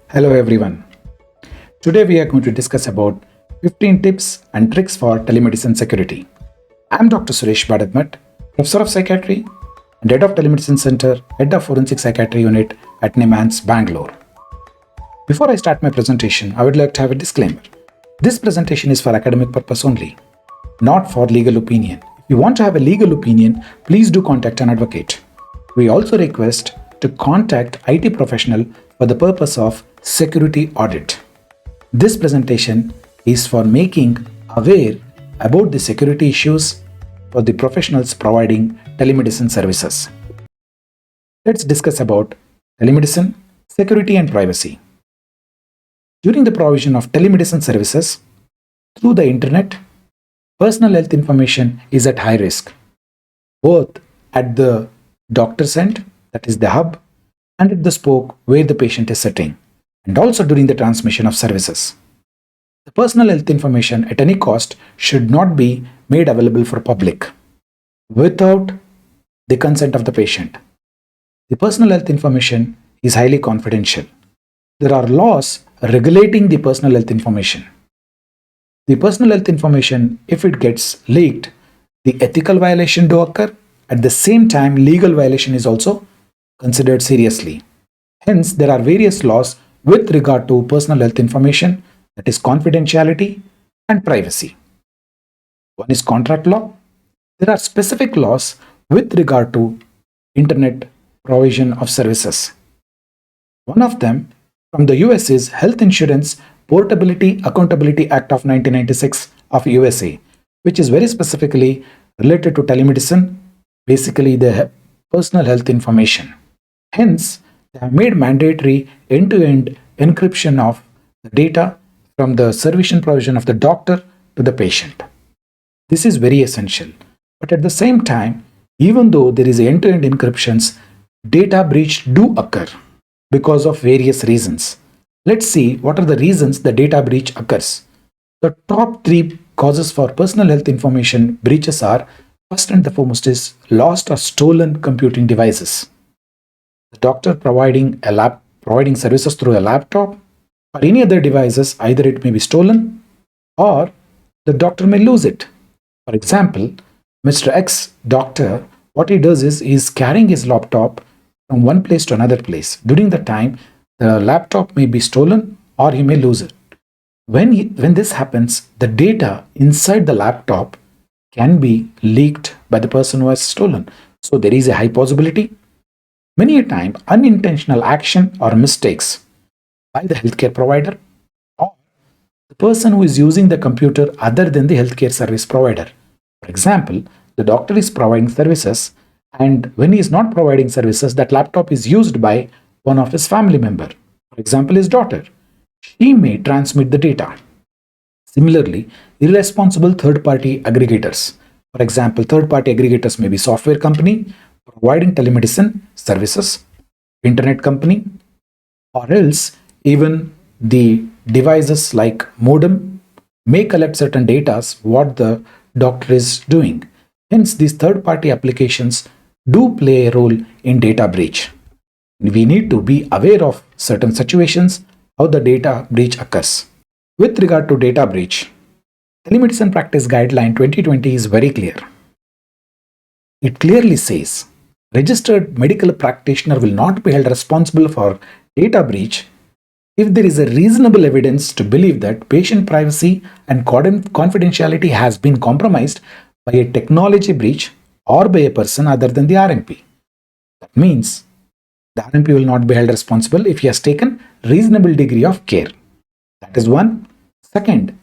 Hello everyone. Today we are going to discuss about 15 tips and tricks for telemedicine security. I'm Dr. Suresh Bhadatmat, Professor of Psychiatry and Head of Telemedicine Center, Head of Forensic Psychiatry Unit at NIMHANS, Bangalore. Before I start my presentation, I would like to have a disclaimer. This presentation is for academic purpose only, not for legal opinion. If you want to have a legal opinion, please do contact an advocate. We also request to contact IT professional for the purpose of security audit. This presentation is for making aware about the security issues for the professionals providing telemedicine services. Let's discuss about telemedicine, security and privacy. During the provision of telemedicine services through the internet, personal health information is at high risk, both at the doctor's end, that is the hub, and at the spoke where the patient is sitting, and also during the transmission of services. The personal health information at any cost should not be made available for public without the consent of the patient. The personal health information is highly confidential. There are laws regulating the personal health information. The personal health information, if it gets leaked, the ethical violation do occur. At the same time, legal violation is also considered seriously. Hence, there are various laws with regard to personal health information, that is confidentiality and privacy. One is contract law. There are specific laws with regard to internet provision of services. One of them from the US is Health Insurance Portability Accountability Act of 1996 of USA, which is very specifically related to telemedicine, basically the personal health information. Hence, they have made mandatory end-to-end encryption of the data from the service and provision of the doctor to the patient. This is very essential. But at the same time, even though there is end-to-end encryptions, data breach do occur because of various reasons. Let's see what are the reasons the data breach occurs. The top 3 causes for personal health information breaches are: first and the foremost is lost or stolen computing devices. The doctor providing services through a laptop or any other devices, either it may be stolen or the doctor may lose it. For example, Mr. X doctor, what he does is he's carrying his laptop from one place to another place. During the time, the laptop may be stolen or he may lose it. When this happens, the data inside the laptop can be leaked by the person who has stolen. So there is a high possibility. Many a time, unintentional action or mistakes by the healthcare provider or the person who is using the computer other than the healthcare service provider. For example, the doctor is providing services, and when he is not providing services, that laptop is used by one of his family member, for example, his daughter. She may transmit the data. Similarly, irresponsible third-party aggregators. For example, third-party aggregators may be software company providing telemedicine services, internet company, or else even the devices like modem may collect certain data what the doctor is doing. Hence, these third-party applications do play a role in data breach. We need to be aware of certain situations, how the data breach occurs. With regard to data breach, Telemedicine Practice Guideline 2020 is very clear. It clearly says, registered medical practitioner will not be held responsible for data breach if there is a reasonable evidence to believe that patient privacy and confidentiality has been compromised by a technology breach or by a person other than the RMP. That means the RMP will not be held responsible if he has taken reasonable degree of care. That is one. Second,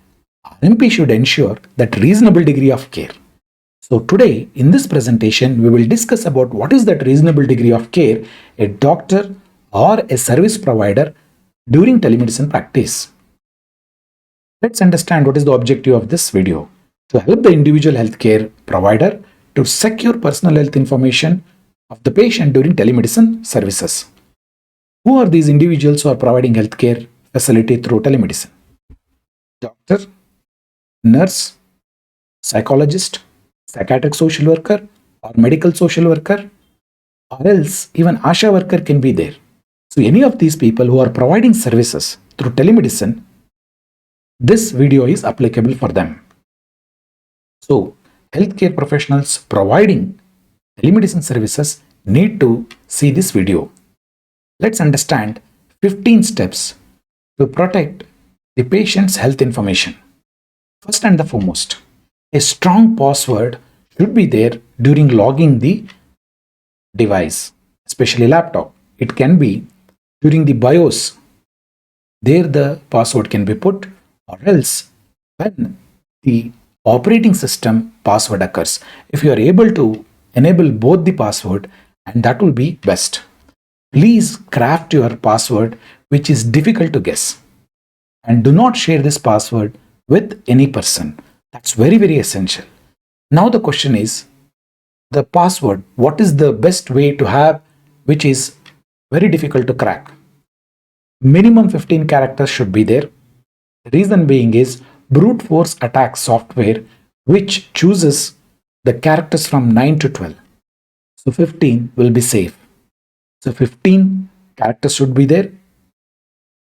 RMP should ensure that reasonable degree of care. So today in this presentation, we will discuss about what is that reasonable degree of care a doctor or a service provider during telemedicine practice. Let's understand what is the objective of this video: to help the individual healthcare provider to secure personal health information of the patient during telemedicine services. Who are these individuals who are providing healthcare facility through telemedicine? Doctor, nurse, psychologist, psychiatric social worker, or medical social worker, or else even ASHA worker can be there. So any of these people who are providing services through telemedicine, this video is applicable for them. So healthcare professionals providing telemedicine services need to see this video. Let's understand 15 steps to protect the patient's health information. First and the foremost, a strong password should be there during logging the device, especially laptop. It can be during the BIOS. There the password can be put, or else when the operating system password occurs. If you are able to enable both the password, and that will be best. Please craft your password which is difficult to guess, and do not share this password with any person. That's very, very essential. Now the question is, the password, what is the best way to have which is very difficult to crack? Minimum 15 characters should be there. The reason being is brute force attack software which chooses the characters from 9 to 12. So 15 will be safe. So 15 characters should be there.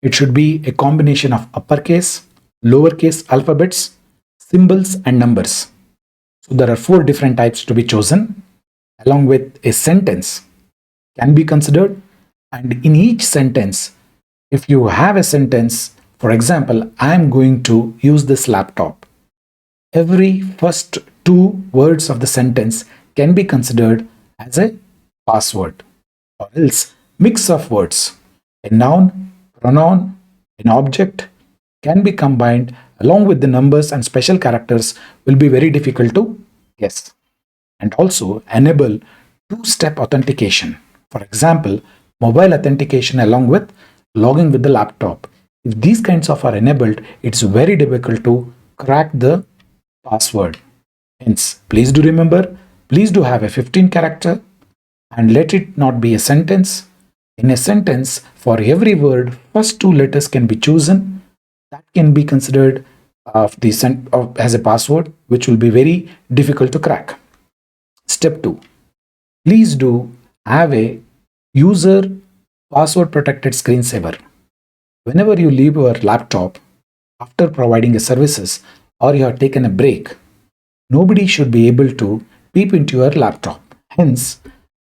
It should be a combination of uppercase, lowercase alphabets, symbols and numbers. So there are 4 different types to be chosen, along with a sentence can be considered. And in each sentence, if you have a sentence, for example, I am going to use this laptop, every first 2 words of the sentence can be considered as a password, or else mix of words, a noun, pronoun, an object can be combined along with the numbers and special characters will be very difficult to guess. And also enable 2-step authentication. For example, mobile authentication along with logging with the laptop. If these kinds of are enabled, it's very difficult to crack the password. Hence, please do remember, please do have a 15 character and let it not be a sentence. In a sentence, for every word, first 2 letters can be chosen. That can be considered as a password, which will be very difficult to crack. Step 2. Please do have a user password protected screensaver. Whenever you leave your laptop after providing a services or you have taken a break, nobody should be able to peep into your laptop. Hence,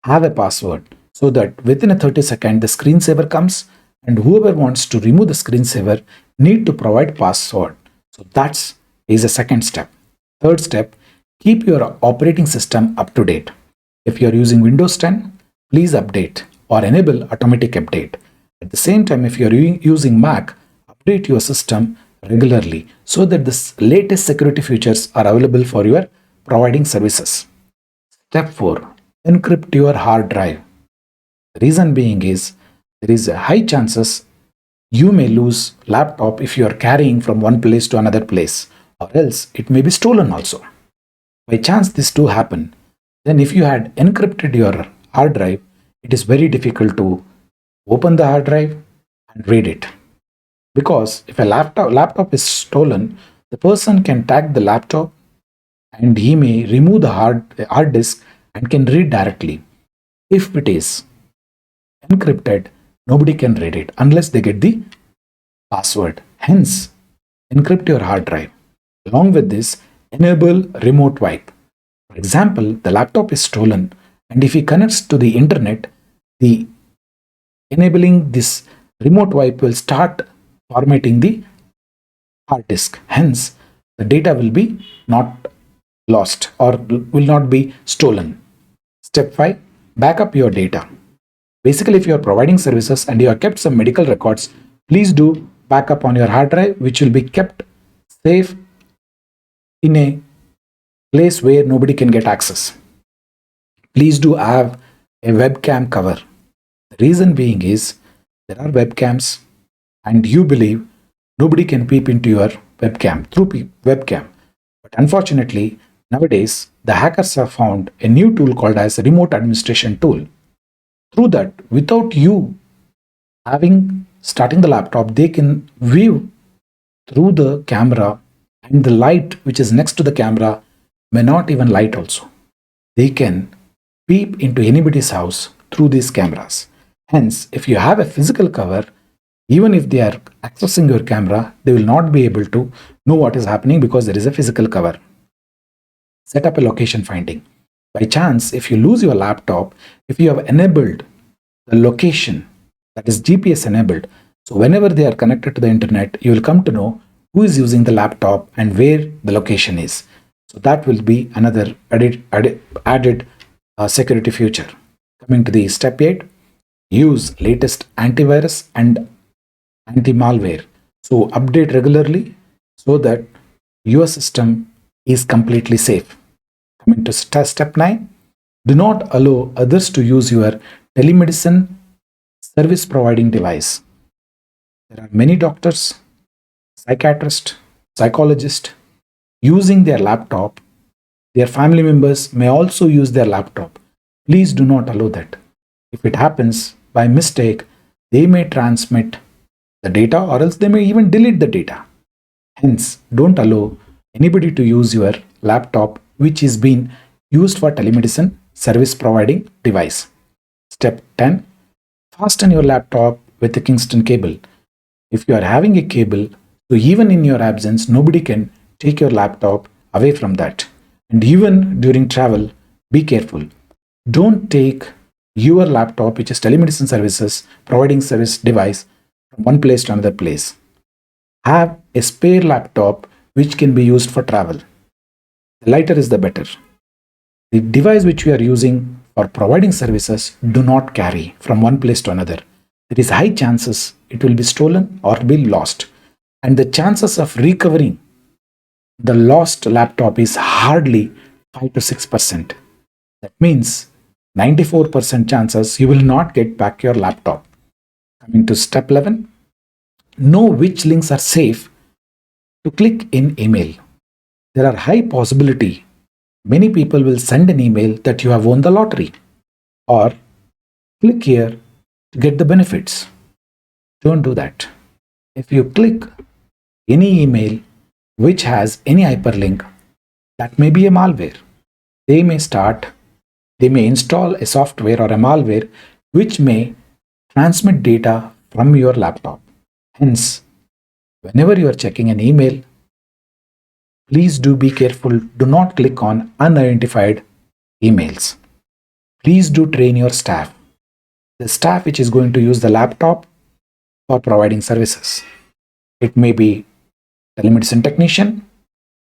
have a password so that within a 30-second the screensaver comes, and whoever wants to remove the screensaver need to provide password. So that is a second step. Third step, keep your operating system up to date. If you are using Windows 10, please update or enable automatic update. At the same time, if you are using Mac, update your system regularly so that the latest security features are available for your providing services. Step 4. Encrypt your hard drive. The reason being is there is a high chances you may lose laptop if you are carrying from one place to another place, or else it may be stolen also. By chance this do happen, then if you had encrypted your hard drive, it is very difficult to open the hard drive and read it. Because if a laptop is stolen, the person can tag the laptop and he may remove the hard disk and can read directly. If it is encrypted, nobody can read it unless they get the password. Hence, encrypt your hard drive. Along with this, enable remote wipe. For example, the laptop is stolen, and if he connects to the internet, the enabling this remote wipe will start formatting the hard disk. Hence, the data will be not lost or will not be stolen. Step 5. Backup your data. Basically, if you are providing services and you have kept some medical records, please do backup on your hard drive, which will be kept safe in a place where nobody can get access. Please do have a webcam cover. The reason being is there are webcams and you believe nobody can peep into your webcam through webcam. But unfortunately, nowadays, the hackers have found a new tool called as a remote administration tool. Through that, without you starting the laptop, they can view through the camera, and the light which is next to the camera may not even light also. They can peep into anybody's house through these cameras. Hence, if you have a physical cover, even if they are accessing your camera, they will not be able to know what is happening because there is a physical cover. Set up a location finding. By chance, if you lose your laptop, if you have enabled the location, that is GPS enabled, so whenever they are connected to the internet, you will come to know who is using the laptop and where the location is. So that will be another added security feature. Coming to the step 8, use latest antivirus and anti-malware. So update regularly so that your system is completely safe. Coming to step 9, do not allow others to use your telemedicine service providing device. There are many doctors, psychiatrists, psychologists using their laptop. Their family members may also use their laptop. Please do not allow that. If it happens by mistake, they may transmit the data or else they may even delete the data. Hence, don't allow anybody to use your laptop which is being used for telemedicine service providing device. Step 10, fasten your laptop with a Kingston cable. If you are having a cable, so even in your absence, nobody can take your laptop away from that. And even during travel, be careful. Don't take your laptop, which is telemedicine services providing service device, from one place to another place. Have a spare laptop which can be used for travel. The lighter is the better. The device which you are using for providing services do not carry from one place to another. There is high chances it will be stolen or be lost. And the chances of recovering the lost laptop is hardly 5 to 6%. That means 94% chances you will not get back your laptop. Coming to step 11, know which links are safe to click in email. There are high possibility many people will send an email that you have won the lottery or click here to get the benefits. Don't do that. If you click any email which has any hyperlink, that may be a malware. They may install a software or a malware which may transmit data from your laptop. Hence, whenever you are checking an email, please do be careful. Do not click on unidentified emails. Please do train your staff. The staff which is going to use the laptop for providing services. It may be telemedicine technician.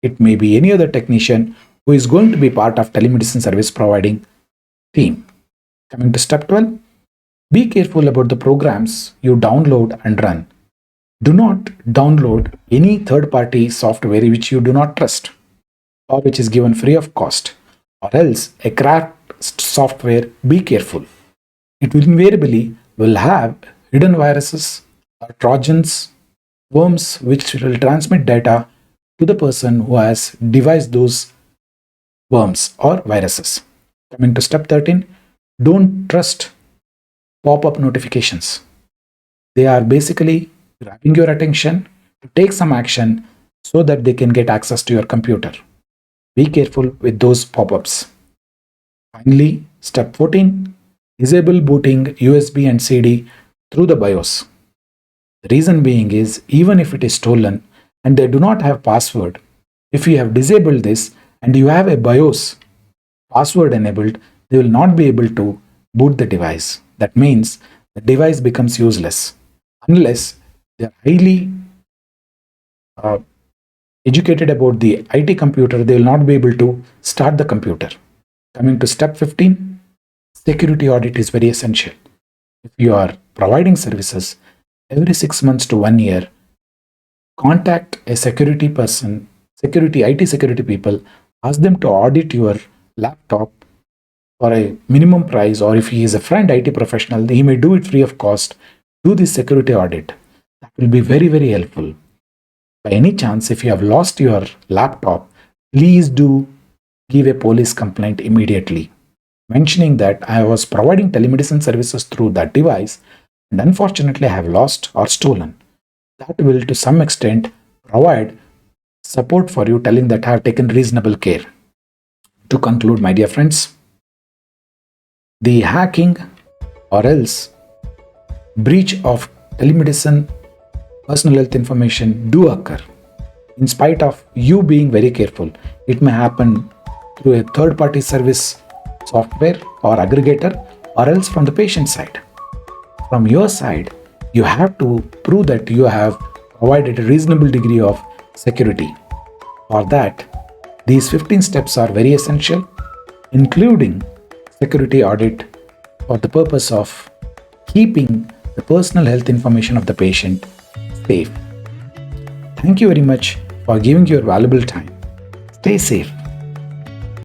It may be any other technician who is going to be part of telemedicine service providing team. Coming to step 12, be careful about the programs you download and run. Do not download any third-party software which you do not trust or which is given free of cost, or else a cracked software. Be careful. It will invariably have hidden viruses or trojans, worms which will transmit data to the person who has devised those worms or viruses. Coming to step 13, don't trust pop-up notifications. They are basically grabbing your attention to take some action so that they can get access to your computer. Be careful with those pop-ups. Finally, step 14, disable booting USB and CD through the BIOS. The reason being is, even if it is stolen and they do not have password, if you have disabled this and you have a BIOS password enabled, they will not be able to boot the device. That means the device becomes useless unless they are highly educated about the IT computer. They will not be able to start the computer. Coming to step 15, security audit is very essential. If you are providing services, every 6 months to 1 year, contact a security person, IT security people, ask them to audit your laptop for a minimum price, or if he is a friend IT professional, he may do it free of cost. Do this security audit. That will be very, very helpful. By any chance, if you have lost your laptop, please do give a police complaint immediately, mentioning that I was providing telemedicine services through that device and unfortunately I have lost or stolen. That will to some extent provide support for you, telling that I have taken reasonable care. To conclude, my dear friends, the hacking or else breach of telemedicine personal health information do occur. In spite of you being very careful, it may happen through a third-party service software or aggregator, or else from the patient side. From your side, you have to prove that you have provided a reasonable degree of security. For that, these 15 steps are very essential, including security audit for the purpose of keeping the personal health information of the patient safe. Thank you very much for giving your valuable time. Stay safe.